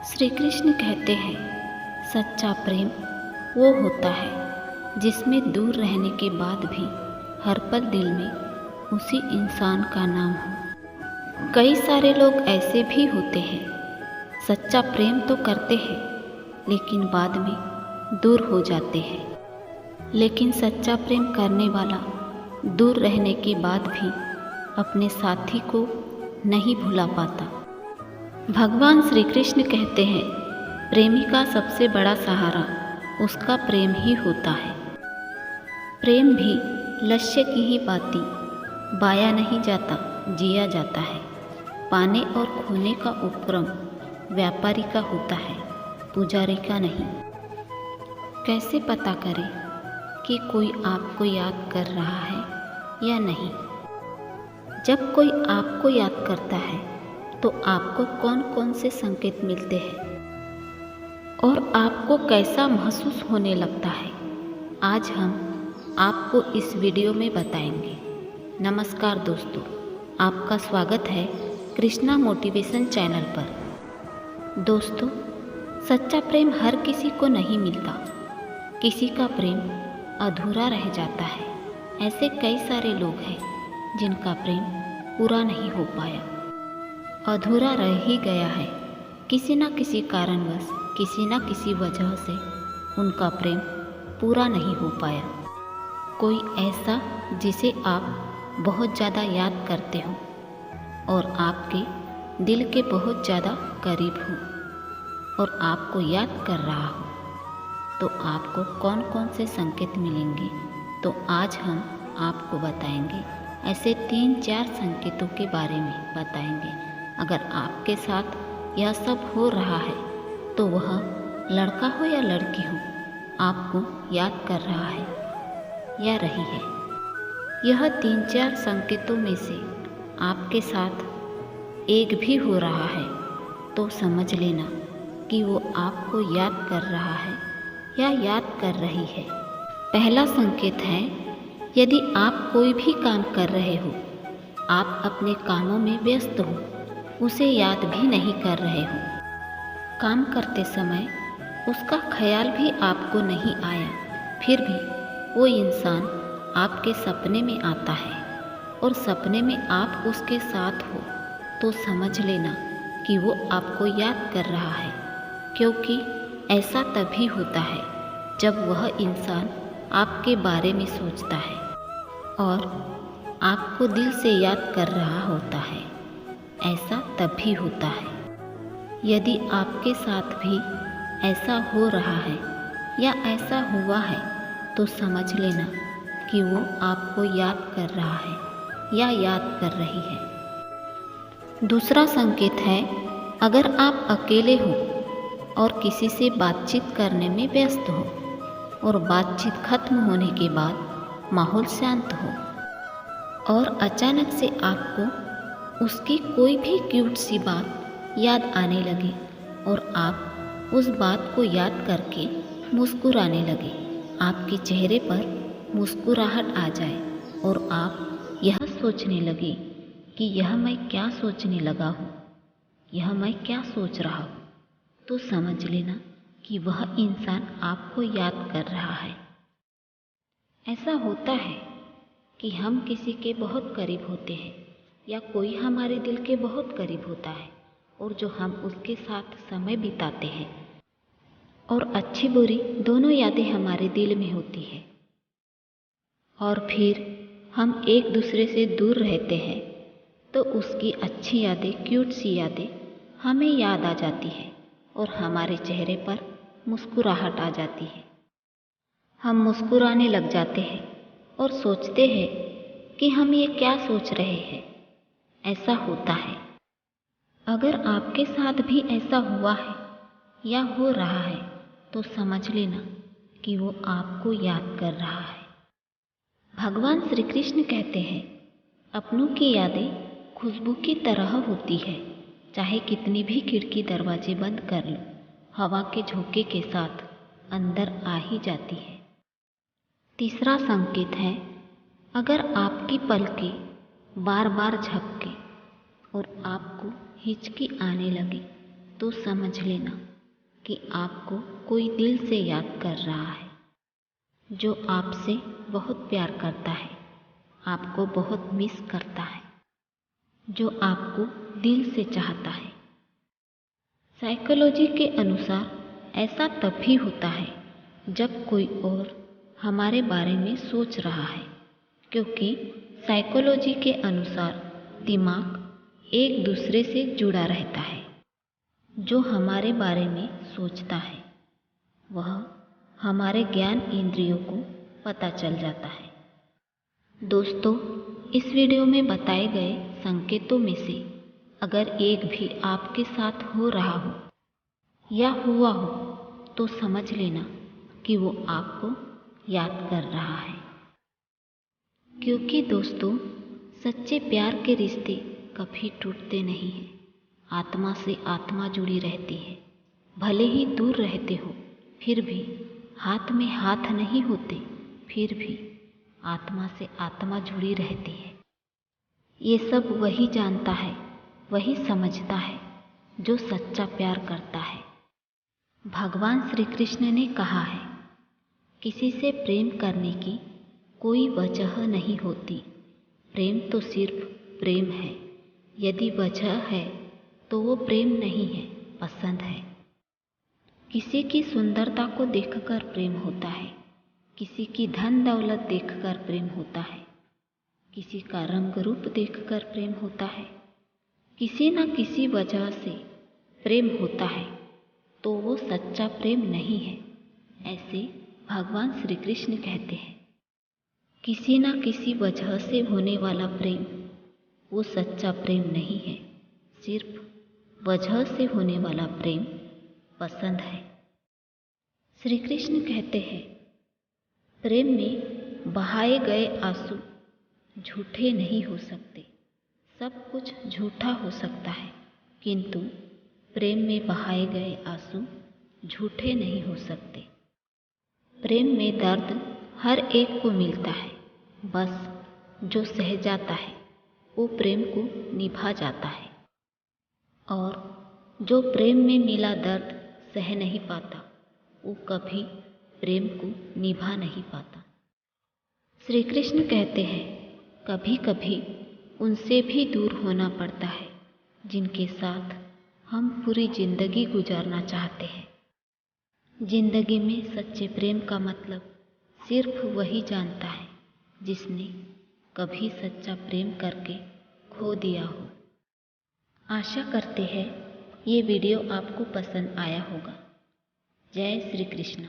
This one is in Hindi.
श्री कृष्ण कहते हैं, सच्चा प्रेम वो होता है जिसमें दूर रहने के बाद भी हर पल दिल में उसी इंसान का नाम हो। कई सारे लोग ऐसे भी होते हैं, सच्चा प्रेम तो करते हैं लेकिन बाद में दूर हो जाते हैं। लेकिन सच्चा प्रेम करने वाला दूर रहने के बाद भी अपने साथी को नहीं भुला पाता। भगवान श्री कृष्ण कहते हैं, प्रेमी का सबसे बड़ा सहारा उसका प्रेम ही होता है। प्रेम भी लक्ष्य की ही बाती, बाया नहीं जाता जिया जाता है। पाने और खोने का उपक्रम व्यापारी का होता है, पुजारी का नहीं। कैसे पता करें कि कोई आपको याद कर रहा है या नहीं? जब कोई आपको याद करता है तो आपको कौन कौन से संकेत मिलते हैं और आपको कैसा महसूस होने लगता है, आज हम आपको इस वीडियो में बताएंगे। नमस्कार दोस्तों, आपका स्वागत है कृष्णा मोटिवेशन चैनल पर। दोस्तों, सच्चा प्रेम हर किसी को नहीं मिलता। किसी का प्रेम अधूरा रह जाता है। ऐसे कई सारे लोग हैं जिनका प्रेम पूरा नहीं हो पाया, अधूरा रह ही गया है। किसी न किसी कारणवश, किसी न किसी वजह से उनका प्रेम पूरा नहीं हो पाया। कोई ऐसा जिसे आप बहुत ज़्यादा याद करते हो और आपके दिल के बहुत ज़्यादा करीब हो और आपको याद कर रहा हो, तो आपको कौन कौन से संकेत मिलेंगे, तो आज हम आपको बताएंगे। ऐसे 3-4 संकेतों के बारे में बताएंगे। अगर आपके साथ यह सब हो रहा है तो वह लड़का हो या लड़की हो, आपको याद कर रहा है या रही है। यह 3-4 संकेतों में से आपके साथ एक भी हो रहा है तो समझ लेना कि वो आपको याद कर रहा है या याद कर रही है। पहला संकेत है, यदि आप कोई भी काम कर रहे हो, आप अपने कामों में व्यस्त हो, उसे याद भी नहीं कर रहे हो, काम करते समय उसका ख्याल भी आपको नहीं आया, फिर भी वो इंसान आपके सपने में आता है और सपने में आप उसके साथ हो, तो समझ लेना कि वो आपको याद कर रहा है। क्योंकि ऐसा तभी होता है जब वह इंसान आपके बारे में सोचता है और आपको दिल से याद कर रहा होता है। ऐसा तभी होता है। यदि आपके साथ भी ऐसा हो रहा है या ऐसा हुआ है तो समझ लेना कि वो आपको याद कर रहा है या याद कर रही है। दूसरा संकेत है, अगर आप अकेले हो और किसी से बातचीत करने में व्यस्त हो और बातचीत खत्म होने के बाद माहौल शांत हो और अचानक से आपको उसकी कोई भी क्यूट सी बात याद आने लगे और आप उस बात को याद करके मुस्कुराने लगे, आपके चेहरे पर मुस्कुराहट आ जाए और आप यह सोचने लगे कि यह मैं क्या सोचने लगा हूँ, यह मैं क्या सोच रहा हूँ, तो समझ लेना कि वह इंसान आपको याद कर रहा है। ऐसा होता है कि हम किसी के बहुत करीब होते हैं या कोई हमारे दिल के बहुत करीब होता है और जो हम उसके साथ समय बिताते हैं और अच्छी बुरी दोनों यादें हमारे दिल में होती है और फिर हम एक दूसरे से दूर रहते हैं तो उसकी अच्छी यादें, क्यूट सी यादें हमें याद आ जाती है और हमारे चेहरे पर मुस्कुराहट आ जाती है। हम मुस्कुराने लग जाते हैं और सोचते हैं कि हम ये क्या सोच रहे हैं। ऐसा होता है। अगर आपके साथ भी ऐसा हुआ है या हो रहा है तो समझ लेना कि वो आपको याद कर रहा है। भगवान श्री कृष्ण कहते हैं, अपनों की यादें खुशबू की तरह होती है, चाहे कितनी भी खिड़की दरवाजे बंद कर लो, हवा के झोंके के साथ अंदर आ ही जाती है। तीसरा संकेत है, अगर आपकी पलकें बार बार झपके और आपको हिचकी आने लगे तो समझ लेना कि आपको कोई दिल से याद कर रहा है, जो आपसे बहुत प्यार करता है, आपको बहुत मिस करता है, जो आपको दिल से चाहता है। साइकोलॉजी के अनुसार ऐसा तभी होता है जब कोई और हमारे बारे में सोच रहा है, क्योंकि साइकोलॉजी के अनुसार दिमाग एक दूसरे से जुड़ा रहता है। जो हमारे बारे में सोचता है वह हमारे ज्ञान इंद्रियों को पता चल जाता है। दोस्तों, इस वीडियो में बताए गए संकेतों में से अगर एक भी आपके साथ हो रहा हो या हुआ हो तो समझ लेना कि वो आपको याद कर रहा है। क्योंकि दोस्तों, सच्चे प्यार के रिश्ते कभी टूटते नहीं हैं। आत्मा से आत्मा जुड़ी रहती है। भले ही दूर रहते हो फिर भी हाथ में हाथ नहीं होते, फिर भी आत्मा से आत्मा जुड़ी रहती है। ये सब वही जानता है, वही समझता है जो सच्चा प्यार करता है। भगवान श्री कृष्ण ने कहा है, किसी से प्रेम करने की कोई वजह नहीं होती। प्रेम तो सिर्फ प्रेम है। यदि वजह है तो वो प्रेम नहीं है, पसंद है। किसी की सुंदरता को देखकर प्रेम होता है, किसी की धन दौलत देखकर प्रेम होता है, किसी का रंग रूप देखकर प्रेम होता है। किसी न किसी वजह से प्रेम होता है तो वो सच्चा प्रेम नहीं है, ऐसे भगवान श्री कृष्ण कहते हैं। किसी न किसी वजह से होने वाला प्रेम वो सच्चा प्रेम नहीं है, सिर्फ वजह से होने वाला प्रेम पसंद है। श्री कृष्ण कहते हैं, प्रेम में बहाए गए आंसू झूठे नहीं हो सकते। सब कुछ झूठा हो सकता है, किंतु प्रेम में बहाए गए आंसू झूठे नहीं हो सकते। प्रेम में दर्द हर एक को मिलता है, बस जो सह जाता है वो प्रेम को निभा जाता है, और जो प्रेम में मिला दर्द सह नहीं पाता वो कभी प्रेम को निभा नहीं पाता। श्री कृष्ण कहते हैं, कभी कभी उनसे भी दूर होना पड़ता है जिनके साथ हम पूरी जिंदगी गुजारना चाहते हैं। जिंदगी में सच्चे प्रेम का मतलब सिर्फ वही जानता है जिसने कभी सच्चा प्रेम करके खो दिया हो। आशा करते हैं ये वीडियो आपको पसंद आया होगा। जय श्री कृष्ण।